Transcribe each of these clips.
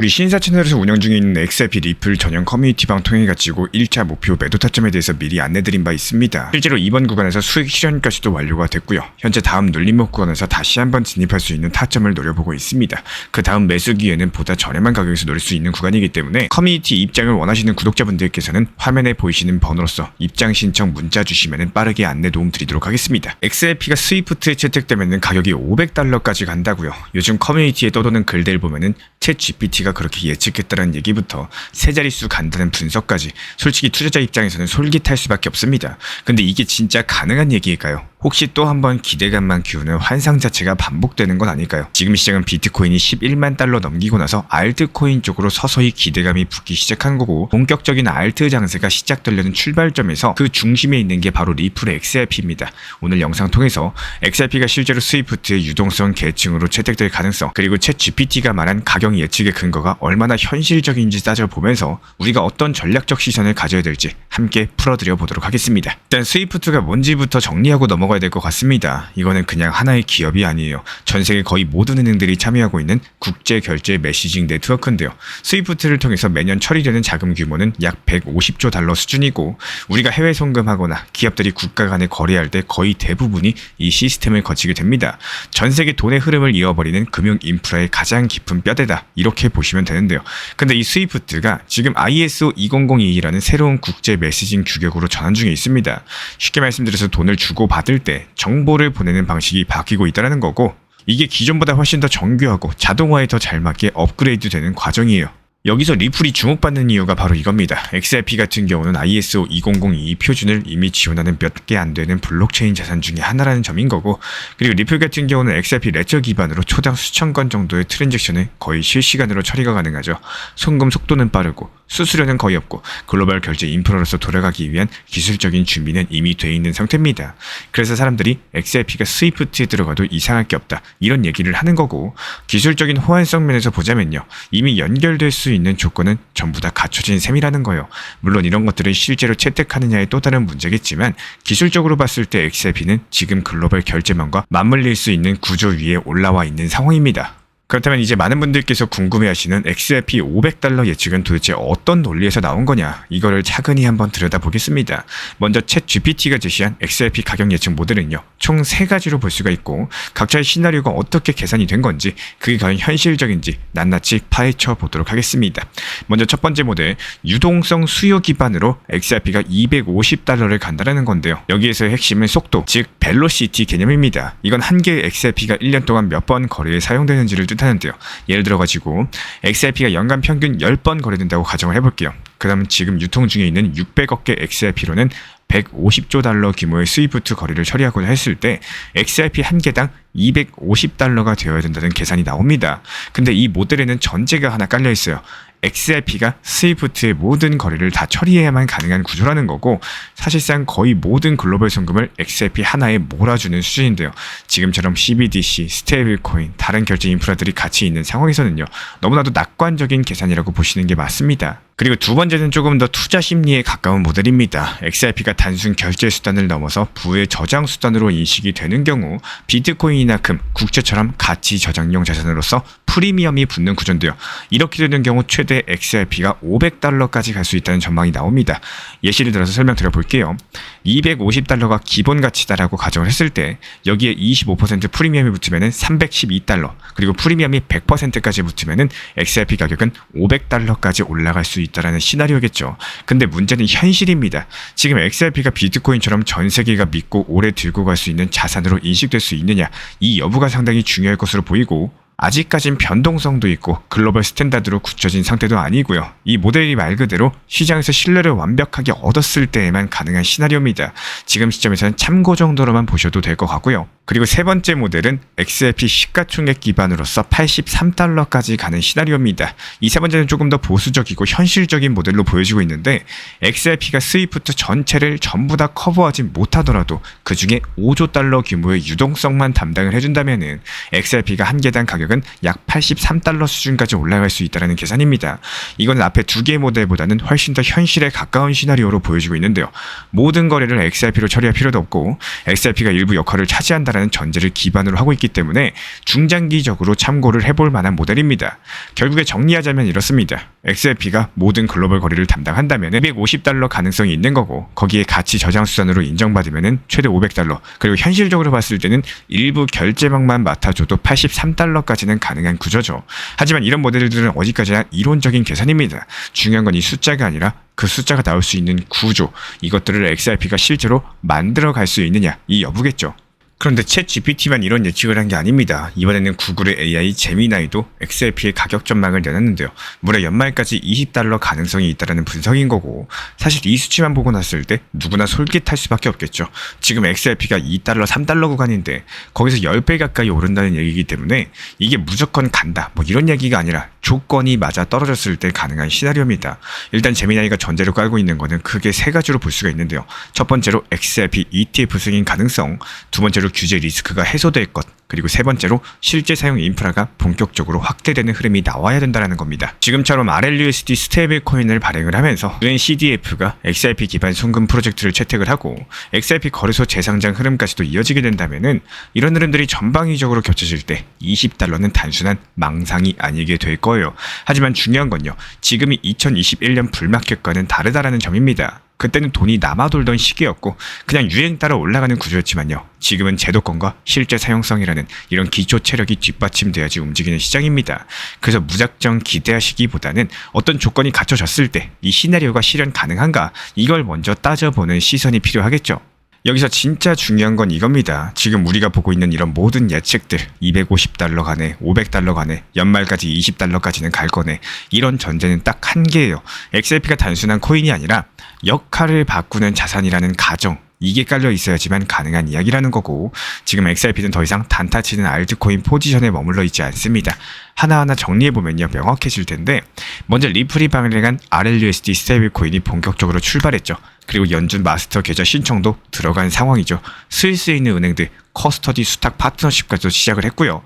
우리 신사 채널에서 운영 중에 있는 XRP 리플 전용 커뮤니티방 통해 가지고 1차 목표 매도 타점에 대해서 미리 안내드린 바 있습니다. 실제로 이번 구간에서 수익 실현까지도 완료가 됐고요. 현재 다음 눌림목 구간에서 다시 한번 진입할 수 있는 타점을 노려보고 있습니다. 그 다음 매수 기회는 보다 저렴한 가격에서 노릴 수 있는 구간이기 때문에 커뮤니티 입장을 원하시는 구독자분들께서는 화면에 보이시는 번호로서 입장 신청 문자 주시면 빠르게 안내 도움 드리도록 하겠습니다. XRP가 스위프트에 채택되면 가격이 $500까지 간다고요. 요즘 커뮤니티에 떠도는 글들 보면은 챗 GPT가 그렇게 예측했다는 얘기부터 세 자릿수 간다는 분석까지 솔직히 투자자 입장에서는 솔깃할 수밖에 없습니다. 근데 이게 진짜 가능한 얘기일까요? 혹시 또 한번 기대감만 키우는 환상 자체가 반복되는 건 아닐까요? 지금 시장은 비트코인이 11만 달러 넘기고 나서 알트코인 쪽으로 서서히 기대감이 붙기 시작한 거고, 본격적인 알트 장세가 시작되려는 출발점에서 그 중심에 있는 게 바로 리플의 XRP입니다. 오늘 영상 통해서 XRP가 실제로 스위프트의 유동성 계층으로 채택될 가능성, 그리고 챗 GPT가 말한 가격 예측의 근거가 얼마나 현실적인지 따져보면서 우리가 어떤 전략적 시선을 가져야 될지 함께 풀어드려 보도록 하겠습니다. 일단 스위프트가 뭔지부터 정리하고 넘어가야 될 것 같습니다. 이거는 그냥 하나의 기업이 아니에요. 전 세계 거의 모든 은행들이 참여하고 있는 국제 결제 메시징 네트워크인데요. 스위프트를 통해서 매년 처리되는 자금 규모는 약 150조 달러 수준이고, 우리가 해외 송금하거나 기업들이 국가 간에 거래할 때 거의 대부분이 이 시스템을 거치게 됩니다. 전 세계 돈의 흐름을 이어버리는 금융 인프라의 가장 깊은 뼈대다, 이렇게 보시면 되는데요. 근데 이 스위프트가 지금 ISO 20022라는 새로운 국제 메시징 규격으로 전환 중에 있습니다. 쉽게 말씀드려서 돈을 주고 받을 때 정보를 보내는 방식이 바뀌고 있다는 거고, 이게 기존보다 훨씬 더 정교하고 자동화에 더 잘 맞게 업그레이드 되는 과정이에요. 여기서 리플이 주목받는 이유가 바로 이겁니다. XRP 같은 경우는 ISO 20022 표준을 이미 지원하는 몇 개 안 되는 블록체인 자산 중에 하나라는 점인 거고, 그리고 리플 같은 경우는 XRP 레저 기반으로 초당 수천 건 정도의 트랜잭션을 거의 실시간으로 처리가 가능하죠. 송금 속도는 빠르고 수수료는 거의 없고 글로벌 결제 인프라로서 돌아가기 위한 기술적인 준비는 이미 돼 있는 상태입니다. 그래서 사람들이 XRP가 스위프트에 들어가도 이상할 게 없다, 이런 얘기를 하는 거고, 기술적인 호환성 면에서 보자면요, 이미 연결될 수 있는 조건은 전부 다 갖춰진 셈이라는 거예요. 물론 이런 것들을 실제로 채택하느냐의 또 다른 문제겠지만, 기술적으로 봤을 때 XRP는 지금 글로벌 결제망과 맞물릴 수 있는 구조 위에 올라와 있는 상황입니다. 그렇다면 이제 많은 분들께서 궁금해하시는 XRP $500 예측은 도대체 어떤 논리에서 나온 거냐, 이거를 차근히 한번 들여다보겠습니다. 먼저 챗 GPT가 제시한 XRP 가격 예측 모델은요, 총 3가지로 볼 수가 있고, 각자의 시나리오가 어떻게 계산이 된 건지, 그게 과연 현실적인지 낱낱이 파헤쳐 보도록 하겠습니다. 먼저 첫 번째 모델, 유동성 수요 기반으로 XRP가 $250를 간다는 건데요. 여기에서의 핵심은 속도, 즉 벨로시티 개념입니다. 이건 한 개의 XRP가 1년 동안 몇 번 거래에 사용되는지를 하는데요. 예를 들어가지고 XRP가 연간 평균 10번 거래된다고 가정을 해볼게요. 그 다음 지금 유통 중에 있는 600억 개 XRP로는 150조 달러 규모의 스위프트 거래를 처리하고자 했을 때 XRP 한 개당 $250가 되어야 된다는 계산이 나옵니다. 근데 이 모델에는 전제가 하나 깔려 있어요. XRP가 스위프트의 모든 거래를 다 처리해야만 가능한 구조라는 거고, 사실상 거의 모든 글로벌 송금을 XRP 하나에 몰아주는 수준인데요. 지금처럼 CBDC, 스테이블코인, 다른 결제 인프라들이 같이 있는 상황에서는요, 너무나도 낙관적인 계산이라고 보시는 게 맞습니다. 그리고 두 번째는 조금 더 투자 심리에 가까운 모델입니다. XRP가 단순 결제 수단을 넘어서 부의 저장 수단으로 인식이 되는 경우 비트코인이나 금, 국채처럼 가치 저장용 자산으로서 프리미엄이 붙는 구조인데요. 이렇게 되는 경우 최대 XRP가 $500까지 갈 수 있다는 전망이 나옵니다. 예시를 들어서 설명드려볼게요. $250가 기본 가치다라고 가정을 했을 때 여기에 25% 프리미엄이 붙으면 $312, 그리고 프리미엄이 100%까지 붙으면 XRP 가격은 $500까지 올라갈 수 있다라는 시나리오겠죠. 근데 문제는 현실입니다. 지금 XRP가 비트코인처럼 전 세계가 믿고 오래 들고 갈 수 있는 자산으로 인식될 수 있느냐, 이 여부가 상당히 중요할 것으로 보이고, 아직까진 변동성도 있고 글로벌 스탠다드로 굳혀진 상태도 아니고요. 이 모델이 말 그대로 시장에서 신뢰를 완벽하게 얻었을 때에만 가능한 시나리오입니다. 지금 시점에서는 참고 정도로만 보셔도 될 것 같고요. 그리고 세 번째 모델은 XRP 시가총액 기반으로서 $83까지 가는 시나리오입니다. 이 세 번째는 조금 더 보수적이고 현실적인 모델로 보여지고 있는데, XRP가 스위프트 전체를 전부 다 커버하지 못하더라도 그 중에 $5조 규모의 유동성만 담당을 해준다면은 XRP가 한 개당 가격은 약 $83 수준까지 올라갈 수 있다는 계산입니다. 이거는 앞에 두 개의 모델보다는 훨씬 더 현실에 가까운 시나리오로 보여지고 있는데요. 모든 거래를 XRP로 처리할 필요도 없고 XRP가 일부 역할을 차지한다는 있다라는 전제를 기반으로 하고 있기 때문에 중장기적으로 참고를 해볼 만한 모델입니다. 결국에 정리하자면 이렇습니다. XRP가 모든 글로벌 거래를 담당한다면 250달러 가능성이 있는 거고, 거기에 가치 저장 수단으로 인정받으면 최대 500달러, 그리고 현실적으로 봤을 때는 일부 결제망만 맡아줘도 83달러까지는 가능한 구조죠. 하지만 이런 모델들은 어디까지나 이론적인 계산입니다. 중요한 건 이 숫자가 아니라 그 숫자가 나올 수 있는 구조, 이것들을 XRP가 실제로 만들어 갈 수 있느냐, 이 여부겠죠. 그런데 챗 GPT만 이런 예측을 한 게 아닙니다. 이번에는 구글의 AI 제미나이도 XRP의 가격 전망을 내놨는데요. 무려 연말까지 20달러 가능성이 있다는 분석인 거고, 사실 이 수치만 보고 났을 때 누구나 솔깃할 수밖에 없겠죠. 지금 XRP가 2달러, 3달러 구간인데 거기서 10배 가까이 오른다는 얘기이기 때문에 이게 무조건 간다, 뭐 이런 얘기가 아니라 조건이 맞아 떨어졌을 때 가능한 시나리오입니다. 일단 제미나이가 전제로 깔고 있는 거는 크게 세 가지로 볼 수가 있는데요. 첫 번째로 XRP ETF 승인 가능성, 두 번째로 규제 리스크가 해소될 것, 그리고 세 번째로 실제 사용 인프라가 본격적으로 확대되는 흐름이 나와야 된다는 겁니다. 지금처럼 RLUSD 스테이블 코인을 발행을 하면서 UNCDF가 XRP 기반 송금 프로젝트를 채택을 하고 XRP 거래소 재상장 흐름까지도 이어지게 된다면은 이런 흐름들이 전방위적으로 겹쳐질 때 20달러는 단순한 망상이 아니게 될 거예요. 하지만 중요한 건요, 지금이 2021년 불마켓과는 다르다라는 점입니다. 그때는 돈이 남아돌던 시기였고 그냥 유행 따라 올라가는 구조였지만요, 지금은 제도권과 실제 사용성이라는 이런 기초 체력이 뒷받침돼야지 움직이는 시장입니다. 그래서 무작정 기대하시기보다는 어떤 조건이 갖춰졌을 때 이 시나리오가 실현 가능한가, 이걸 먼저 따져보는 시선이 필요하겠죠. 여기서 진짜 중요한 건 이겁니다. 지금 우리가 보고 있는 이런 모든 예측들, 250달러 가네, 500달러 가네, 연말까지 20달러까지는 갈 거네, 이런 전제는 딱 한 개예요. XRP가 단순한 코인이 아니라 역할을 바꾸는 자산이라는 가정, 이게 깔려 있어야지만 가능한 이야기라는 거고, 지금 XRP는 더 이상 단타 치는 알트코인 포지션에 머물러 있지 않습니다. 하나하나 정리해보면요, 명확해질 텐데, 먼저 리플이 발행한 RLUSD 스테이블 코인이 본격적으로 출발했죠. 그리고 연준 마스터 계좌 신청도 들어간 상황이죠. 스위스에 있는 은행들 커스터디 수탁 파트너십까지도 시작을 했고요.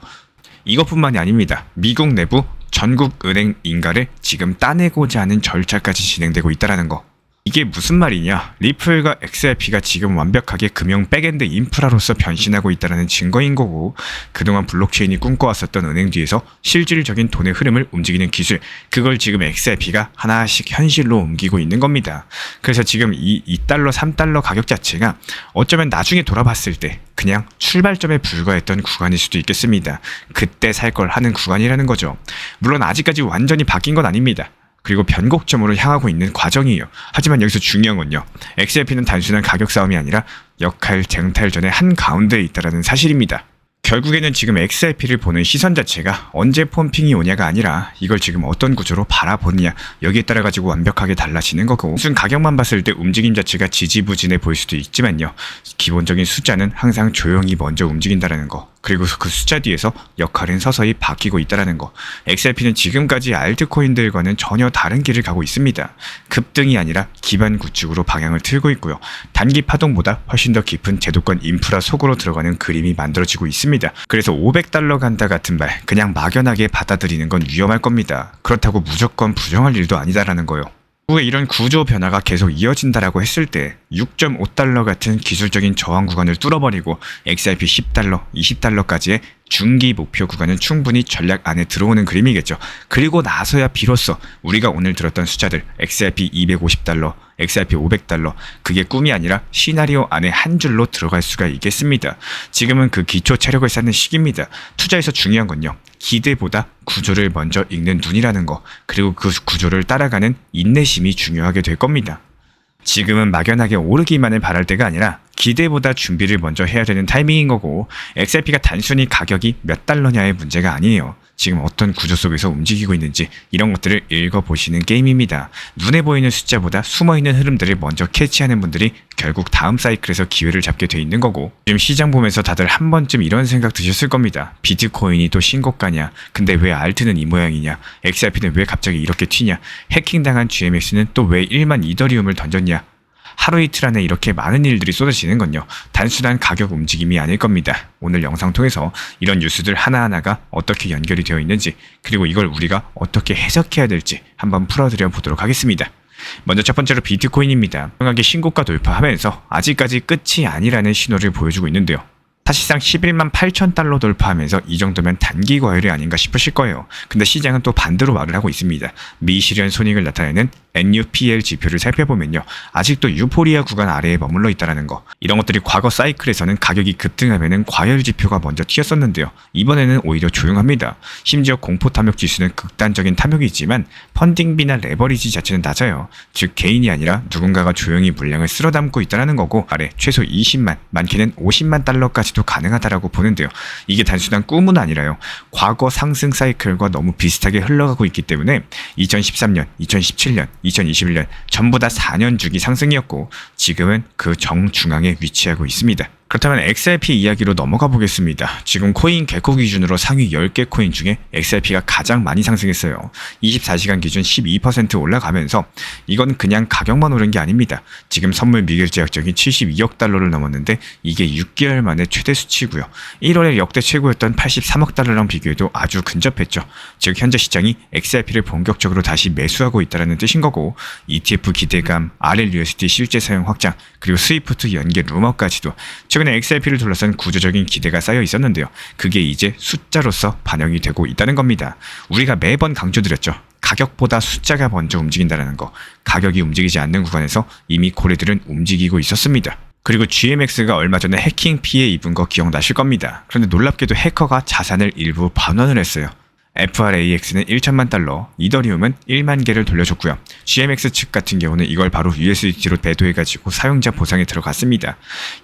이것뿐만이 아닙니다. 미국 내부 전국 은행 인가를 지금 따내고자 하는 절차까지 진행되고 있다는 거. 이게 무슨 말이냐? 리플과 XRP가 지금 완벽하게 금융 백엔드 인프라로서 변신하고 있다는 증거인 거고, 그동안 블록체인이 꿈꿔왔었던 은행 뒤에서 실질적인 돈의 흐름을 움직이는 기술, 그걸 지금 XRP가 하나씩 현실로 옮기고 있는 겁니다. 그래서 지금 이 2달러, 3달러 가격 자체가 어쩌면 나중에 돌아봤을 때 그냥 출발점에 불과했던 구간일 수도 있겠습니다. 그때 살 걸 하는 구간이라는 거죠. 물론 아직까지 완전히 바뀐 건 아닙니다. 그리고 변곡점으로 향하고 있는 과정이에요. 하지만 여기서 중요한 건요, XRP는 단순한 가격 싸움이 아니라 역할 쟁탈전의 한가운데에 있다는 사실입니다. 결국에는 지금 XRP를 보는 시선 자체가 언제 펌핑이 오냐가 아니라 이걸 지금 어떤 구조로 바라보느냐, 여기에 따라 가지고 완벽하게 달라지는 거고, 무슨 가격만 봤을 때 움직임 자체가 지지부진해 보일 수도 있지만요, 기본적인 숫자는 항상 조용히 먼저 움직인다는 거, 그리고 그 숫자 뒤에서 역할은 서서히 바뀌고 있다는 거. XRP는 지금까지 알트코인들과는 전혀 다른 길을 가고 있습니다. 급등이 아니라 기반 구축으로 방향을 틀고 있고요. 단기 파동보다 훨씬 더 깊은 제도권 인프라 속으로 들어가는 그림이 만들어지고 있습니다. 그래서 500달러 간다 같은 말 그냥 막연하게 받아들이는 건 위험할 겁니다. 그렇다고 무조건 부정할 일도 아니다라는 거요. 후에 이런 구조 변화가 계속 이어진다라고 했을 때 6.5달러 같은 기술적인 저항 구간을 뚫어버리고 XRP 10달러, 20달러까지의 중기 목표 구간은 충분히 전략 안에 들어오는 그림이겠죠. 그리고 나서야 비로소 우리가 오늘 들었던 숫자들, XRP 250달러, XRP 500달러, 그게 꿈이 아니라 시나리오 안에 한 줄로 들어갈 수가 있겠습니다. 지금은 그 기초 체력을 쌓는 시기입니다. 투자에서 중요한 건요, 기대보다 구조를 먼저 읽는 눈이라는 거, 그리고 그 구조를 따라가는 인내심이 중요하게 될 겁니다. 지금은 막연하게 오르기만을 바랄 때가 아니라 기대보다 준비를 먼저 해야 되는 타이밍인 거고, XRP가 단순히 가격이 몇 달러냐의 문제가 아니에요. 지금 어떤 구조 속에서 움직이고 있는지 이런 것들을 읽어보시는 게임입니다. 눈에 보이는 숫자보다 숨어있는 흐름들을 먼저 캐치하는 분들이 결국 다음 사이클에서 기회를 잡게 돼 있는 거고, 지금 시장 보면서 다들 한 번쯤 이런 생각 드셨을 겁니다. 비트코인이 또 신고가냐? 근데 왜 알트는 이 모양이냐? XRP는 왜 갑자기 이렇게 튀냐? 해킹당한 GMX는 또 왜 1만 이더리움을 던졌냐? 하루 이틀 안에 이렇게 많은 일들이 쏟아지는 건요, 단순한 가격 움직임이 아닐 겁니다. 오늘 영상 통해서 이런 뉴스들 하나하나가 어떻게 연결이 되어 있는지, 그리고 이걸 우리가 어떻게 해석해야 될지 한번 풀어드려 보도록 하겠습니다. 먼저 첫 번째로 비트코인입니다. 조용하게 신고가 돌파하면서 아직까지 끝이 아니라는 신호를 보여주고 있는데요. 사실상 11만 8천 달러 돌파하면서 이 정도면 단기 과열이 아닌가 싶으실 거예요. 근데 시장은 또 반대로 말을 하고 있습니다. 미실현 손익을 나타내는 NUPL 지표를 살펴보면요. 아직도 유포리아 구간 아래에 머물러 있다는 거. 이런 것들이 과거 사이클에서는 가격이 급등하면 과열 지표가 먼저 튀었었는데요. 이번에는 오히려 조용합니다. 심지어 공포 탐욕 지수는 극단적인 탐욕이 있지만 펀딩비나 레버리지 자체는 낮아요. 즉 개인이 아니라 누군가가 조용히 물량을 쓸어 담고 있다는 거고 아래 최소 20만, 많게는 50만 달러까지도 가능하다라고 보는데요. 이게 단순한 꿈은 아니라요. 과거 상승 사이클과 너무 비슷하게 흘러가고 있기 때문에 2013년, 2017년, 2021년 전부 다 4년 주기 상승이었고 지금은 그 정중앙에 위치하고 있습니다. 그렇다면 XRP 이야기로 넘어가 보겠습니다. 지금 코인 개코 기준으로 상위 10개 코인 중에 XRP가 가장 많이 상승했어요. 24시간 기준 12% 올라가면서 이건 그냥 가격만 오른 게 아닙니다. 지금 선물 미결제 약정이 72억 달러를 넘었는데 이게 6개월 만에 최대 수치고요. 1월에 역대 최고였던 83억 달러랑 비교해도 아주 근접했죠. 즉 현재 시장이 XRP를 본격적으로 다시 매수하고 있다는 뜻인 거고 ETF 기대감, RLUSD 실제 사용 확장, 그리고 스위프트 연계 루머까지도 최근에 XRP를 둘러싼 구조적인 기대가 쌓여 있었는데요. 그게 이제 숫자로서 반영이 되고 있다는 겁니다. 우리가 매번 강조드렸죠. 가격보다 숫자가 먼저 움직인다는 거. 가격이 움직이지 않는 구간에서 이미 고래들은 움직이고 있었습니다. 그리고 GMX가 얼마 전에 해킹 피해 입은 거 기억나실 겁니다. 그런데 놀랍게도 해커가 자산을 일부 반환을 했어요. FRAX는 1천만 달러, 이더리움은 1만 개를 돌려줬고요. GMX 측 같은 경우는 이걸 바로 USDT로 배도해가지고 사용자 보상에 들어갔습니다.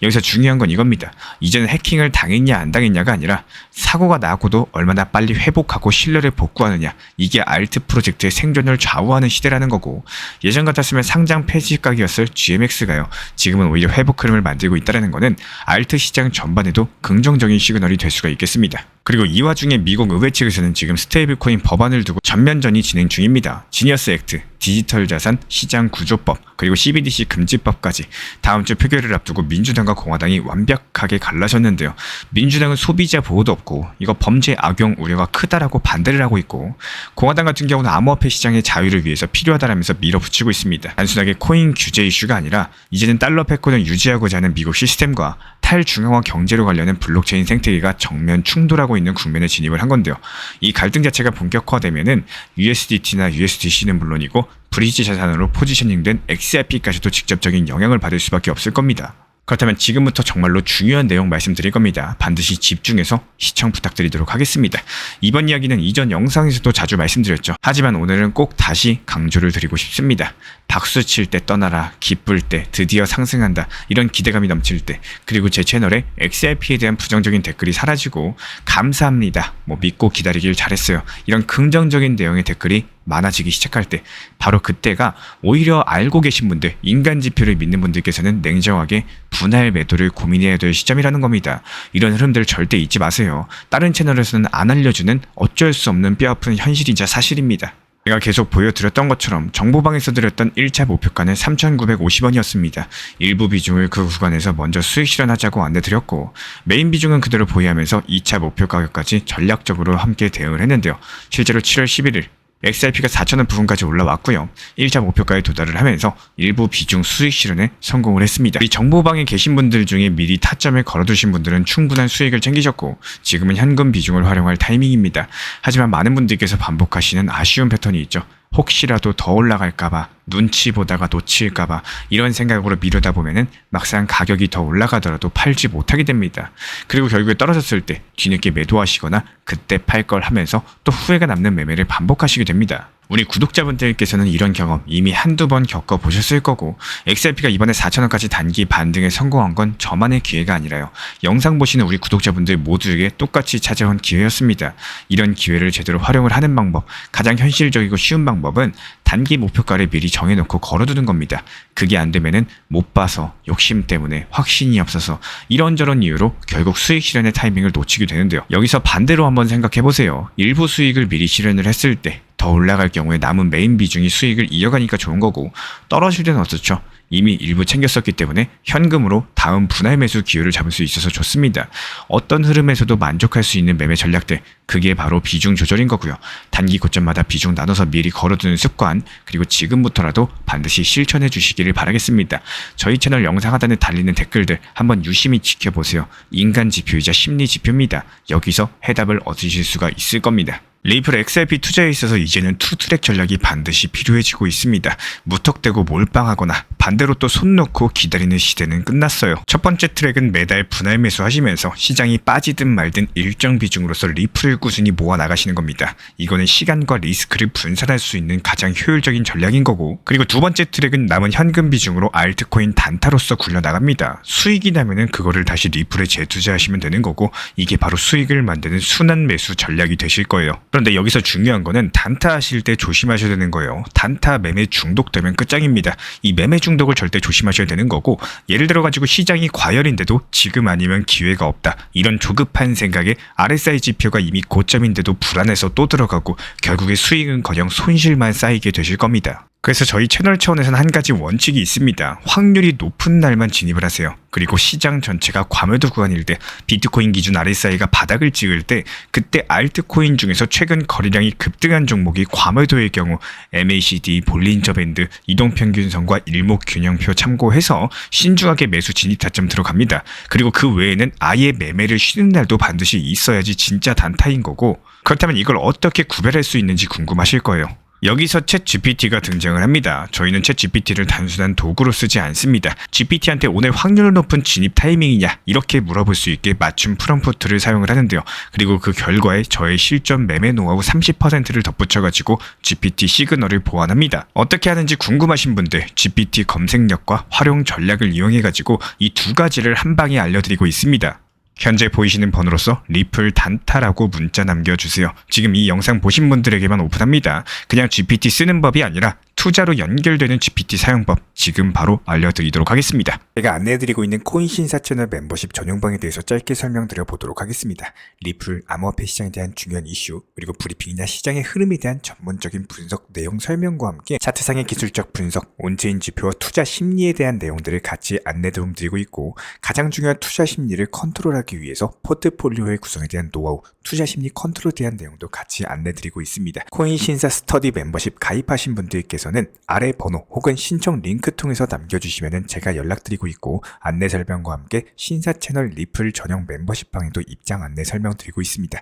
여기서 중요한 건 이겁니다. 이제는 해킹을 당했냐 안 당했냐가 아니라 사고가 나고도 얼마나 빨리 회복하고 신뢰를 복구하느냐, 이게 알트 프로젝트의 생존을 좌우하는 시대라는 거고, 예전 같았으면 상장 폐지 각이었을 GMX가요. 지금은 오히려 회복 흐름을 만들고 있다는 거는 알트 시장 전반에도 긍정적인 시그널이 될 수가 있겠습니다. 그리고 이 와중에 미국 의회 측에서는 지금 스테이블코인 법안을 두고 전면전이 진행 중입니다. 지니어스 액트, 디지털 자산 시장 구조법, 그리고 CBDC 금지법까지 다음 주 표결을 앞두고 민주당과 공화당이 완벽하게 갈라졌는데요. 민주당은 소비자 보호도 없고 이거 범죄 악용 우려가 크다라고 반대를 하고 있고, 공화당 같은 경우는 암호화폐 시장의 자유를 위해서 필요하다라면서 밀어붙이고 있습니다. 단순하게 코인 규제 이슈가 아니라 이제는 달러 패권을 유지하고자 하는 미국 시스템과 탈중앙화 경제로 관련된 블록체인 생태계가 정면 충돌하고 있는 국면에 진입을 한 건데요. 이 갈등 자체가 본격화되면은 USDT나 USDC는 물론이고 브리지 자산으로 포지셔닝된 XRP까지도 직접적인 영향을 받을 수밖에 없을 겁니다. 그렇다면 지금부터 정말로 중요한 내용 말씀드릴 겁니다. 반드시 집중해서 시청 부탁드리도록 하겠습니다. 이번 이야기는 이전 영상에서도 자주 말씀드렸죠. 하지만 오늘은 꼭 다시 강조를 드리고 싶습니다. 박수 칠 때 떠나라, 기쁠 때, 드디어 상승한다, 이런 기대감이 넘칠 때, 그리고 제 채널에 XRP에 대한 부정적인 댓글이 사라지고 감사합니다, 믿고 기다리길 잘했어요, 이런 긍정적인 내용의 댓글이 많아지기 시작할 때, 바로 그때가 오히려 알고 계신 분들, 인간 지표를 믿는 분들께서는 냉정하게 분할 매도를 고민해야 될 시점이라는 겁니다. 이런 흐름들 절대 잊지 마세요. 다른 채널에서는 안 알려주는 어쩔 수 없는 뼈아픈 현실이자 사실입니다. 제가 계속 보여드렸던 것처럼 정보방에서 드렸던 1차 목표가는 3,950원이었습니다. 일부 비중을 그 구간에서 먼저 수익 실현하자고 안내드렸고, 메인 비중은 그대로 보유하면서 2차 목표 가격까지 전략적으로 함께 대응을 했는데요. 실제로 7월 11일 XRP가 4,000원 부근까지 올라왔고요. 1차 목표가에 도달을 하면서 일부 비중 수익 실현에 성공을 했습니다. 이 정보방에 계신 분들 중에 미리 타점을 걸어두신 분들은 충분한 수익을 챙기셨고, 지금은 현금 비중을 활용할 타이밍입니다. 하지만 많은 분들께서 반복하시는 아쉬운 패턴이 있죠. 혹시라도 더 올라갈까봐, 눈치 보다가 놓칠까봐 이런 생각으로 미루다 보면은 막상 가격이 더 올라가더라도 팔지 못하게 됩니다. 그리고 결국에 떨어졌을 때 뒤늦게 매도하시거나 그때 팔 걸 하면서 또 후회가 남는 매매를 반복하시게 됩니다. 우리 구독자분들께서는 이런 경험 이미 한두 번 겪어보셨을 거고, XRP가 이번에 4,000원까지 단기 반등에 성공한 건 저만의 기회가 아니라요. 영상 보시는 우리 구독자분들 모두에게 똑같이 찾아온 기회였습니다. 이런 기회를 제대로 활용을 하는 방법, 가장 현실적이고 쉬운 방법은 단기 목표가를 미리 정해놓고 걸어두는 겁니다. 그게 안 되면은 못 봐서, 욕심 때문에, 확신이 없어서 이런저런 이유로 결국 수익 실현의 타이밍을 놓치게 되는데요. 여기서 반대로 한번 생각해보세요. 일부 수익을 미리 실현을 했을 때 더 올라갈 경우에 남은 메인 비중이 수익을 이어가니까 좋은 거고, 떨어질 때는 어떻죠? 이미 일부 챙겼었기 때문에 현금으로 다음 분할 매수 기회를 잡을 수 있어서 좋습니다. 어떤 흐름에서도 만족할 수 있는 매매 전략들, 그게 바로 비중 조절인 거고요. 단기 고점마다 비중 나눠서 미리 걸어두는 습관, 그리고 지금부터라도 반드시 실천해 주시기를 바라겠습니다. 저희 채널 영상 하단에 달리는 댓글들 한번 유심히 지켜보세요. 인간 지표이자 심리 지표입니다. 여기서 해답을 얻으실 수가 있을 겁니다. 리플 XRP 투자에 있어서 이제는 투트랙 전략이 반드시 필요해지고 있습니다. 무턱대고 몰빵하거나 반대로 또 손 놓고 기다리는 시대는 끝났어요. 첫 번째 트랙은 매달 분할 매수하시면서 시장이 빠지든 말든 일정 비중으로서 리플을 꾸준히 모아 나가시는 겁니다. 이거는 시간과 리스크를 분산할 수 있는 가장 효율적인 전략인 거고, 그리고 두 번째 트랙은 남은 현금 비중으로 알트코인 단타로서 굴려나갑니다. 수익이 나면은 그거를 다시 리플에 재투자하시면 되는 거고, 이게 바로 수익을 만드는 순환 매수 전략이 되실 거예요. 그런데 여기서 중요한 거는 단타 하실 때 조심하셔야 되는 거예요. 단타 매매 중독되면 끝장입니다. 이 매매 중독을 절대 조심하셔야 되는 거고, 예를 들어 가지고 시장이 과열인데도 지금 아니면 기회가 없다, 이런 조급한 생각에 RSI 지표가 이미 고점인데도 불안해서 또 들어가고 결국에 수익은커녕 손실만 쌓이게 되실 겁니다. 그래서 저희 채널 차원에서는 한 가지 원칙이 있습니다. 확률이 높은 날만 진입을 하세요. 그리고 시장 전체가 과매도 구간일 때, 비트코인 기준 RSI가 바닥을 찍을 때, 그때 알트코인 중에서 최근 거래량이 급등한 종목이 과매도의 경우 MACD, 볼린저 밴드, 이동평균선과 일목균형표 참고해서 신중하게 매수 진입 타점 들어갑니다. 그리고 그 외에는 아예 매매를 쉬는 날도 반드시 있어야지 진짜 단타인 거고, 그렇다면 이걸 어떻게 구별할 수 있는지 궁금하실 거예요. 여기서 챗 GPT가 등장을 합니다. 저희는 챗 GPT를 단순한 도구로 쓰지 않습니다. GPT한테 오늘 확률 높은 진입 타이밍이냐, 이렇게 물어볼 수 있게 맞춤 프롬프트를 사용을 하는데요. 그리고 그 결과에 저의 실전 매매 노하우 30%를 덧붙여가지고 GPT 시그널을 보완합니다. 어떻게 하는지 궁금하신 분들, GPT 검색력과 활용 전략을 이용해가지고 이 두 가지를 한 방에 알려드리고 있습니다. 현재 보이시는 번호로서 리플 단타라고 문자 남겨주세요. 지금 이 영상 보신 분들에게만 오픈합니다. 그냥 GPT 쓰는 법이 아니라 투자로 연결되는 GPT 사용법 지금 바로 알려드리도록 하겠습니다. 제가 안내해드리고 있는 코인 신사 채널 멤버십 전용방에 대해서 짧게 설명드려 보도록 하겠습니다. 리플, 암호화폐 시장에 대한 중요한 이슈, 그리고 브리핑이나 시장의 흐름에 대한 전문적인 분석 내용 설명과 함께 차트상의 기술적 분석, 온체인 지표와 투자 심리에 대한 내용들을 같이 안내 도움 드리고 있고, 가장 중요한 투자 심리를 컨트롤하기 위해서 포트폴리오의 구성에 대한 노하우, 투자 심리 컨트롤에 대한 내용도 같이 안내드리고 있습니다. 코인 신사 스터디 멤버십 가입하신 분들께서는 아래 번호 혹은 신청 링크 통해서 남겨주시면 제가 연락드리고 있고, 안내 설명과 함께 신사 채널 리플 전용 멤버십 방에도 입장 안내 설명드리고 있습니다.